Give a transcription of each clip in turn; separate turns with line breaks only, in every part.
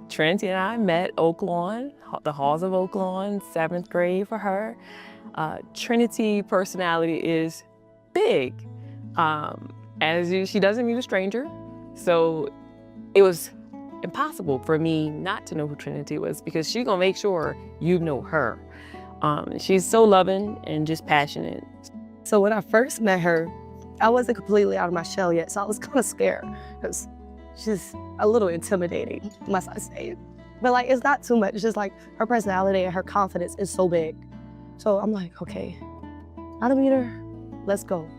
Trinity and I met Oak Lawn, the halls of Oak Lawn, 7th grade for her. Trinity personality is big. She doesn't meet a stranger, so it was impossible for me not to know who Trinity was because she's gonna make sure you know her. She's so loving and just passionate.
So when I first met her, I wasn't completely out of my shell yet, so I was kind of scared because she's a little intimidating, must I say. But like, it's not too much. It's just like her personality and her confidence is so big. So I'm like, okay, I don't meet her, let's go.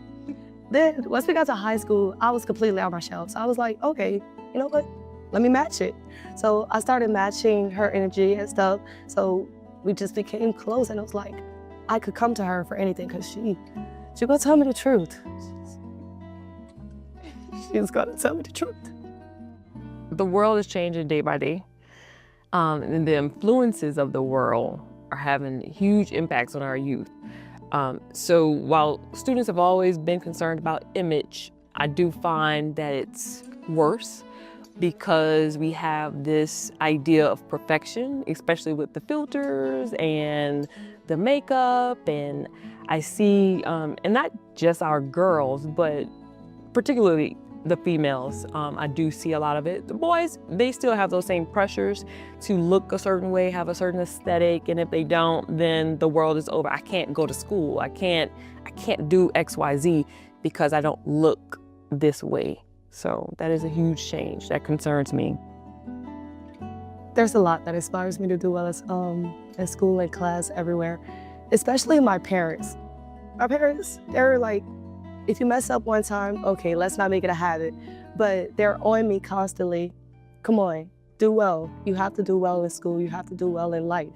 Then once we got to high school, I was completely out of my shell. So I was like, okay, you know what? Let me match it. So I started matching her energy and stuff. So we just became close, and it was like, I could come to her for anything because she gonna tell me the truth. She's gonna tell me the truth.
The world is changing day by day, and the influences of the world are having huge impacts on our youth. So while students have always been concerned about image, I do find that it's worse because we have this idea of perfection, especially with the filters and the makeup. And I see, and not just our girls, but particularly the females, I do see a lot of it. The boys, they still have those same pressures to look a certain way, have a certain aesthetic, and if they don't, then the world is over. I can't go to school. I can't do X, Y, Z because I don't look this way. So that is a huge change that concerns me.
There's a lot that inspires me to do well in school and class, everywhere, especially my parents. My parents, they're like, if you mess up one time, okay, let's not make it a habit. But they're on me constantly. Come on, do well. You have to do well in school. You have to do well in life.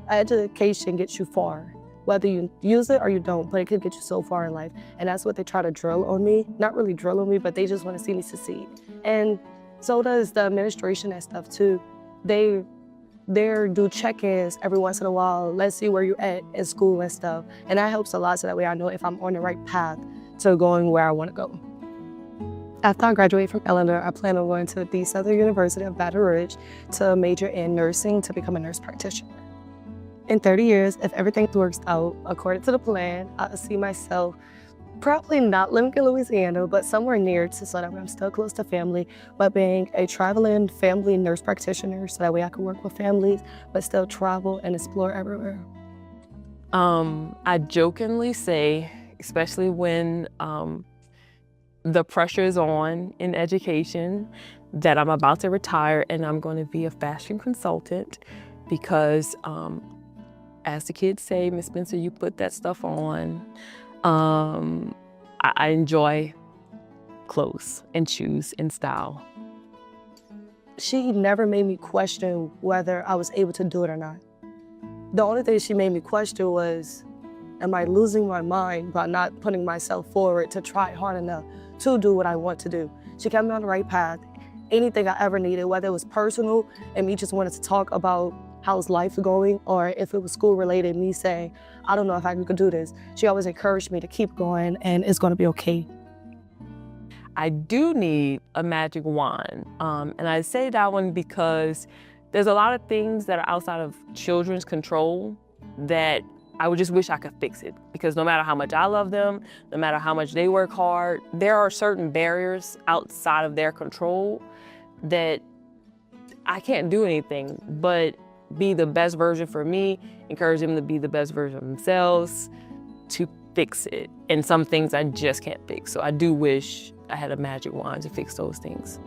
Education gets you far, whether you use it or you don't, but it can get you so far in life. And that's what they try to drill on me. Not really drill on me, but they just want to see me succeed. And so does the administration and stuff too. They do check-ins every once in a while. Let's see where you're at in school and stuff. And that helps a lot, so that way I know if I'm on the right path to going where I want to go. After I graduate from Eleanor, I plan on going to the Southern University of Baton Rouge to major in nursing to become a nurse practitioner. In 30 years, if everything works out according to the plan, I see myself probably not living in Louisiana, but somewhere near to, so that way I'm still close to family, but being a traveling family nurse practitioner, so that way I can work with families, but still travel and explore everywhere.
I jokingly say, especially when the pressure is on in education, that I'm about to retire and I'm going to be a fashion consultant because, as the kids say, Miss Spencer, you put that stuff on. I enjoy clothes and shoes and style.
She never made me question whether I was able to do it or not. The only thing she made me question was, am I losing my mind by not putting myself forward to try hard enough to do what I want to do? She kept me on the right path. Anything I ever needed, whether it was personal and me just wanted to talk about how's life going, or if it was school related, me saying, I don't know if I could do this. She always encouraged me to keep going and it's gonna be okay.
I do need a magic wand. And I say that one because there's a lot of things that are outside of children's control that I would just wish I could fix it, because no matter how much I love them, no matter how much they work hard, there are certain barriers outside of their control that I can't do anything but be the best version for me, encourage them to be the best version of themselves to fix it. And some things I just can't fix. So I do wish I had a magic wand to fix those things.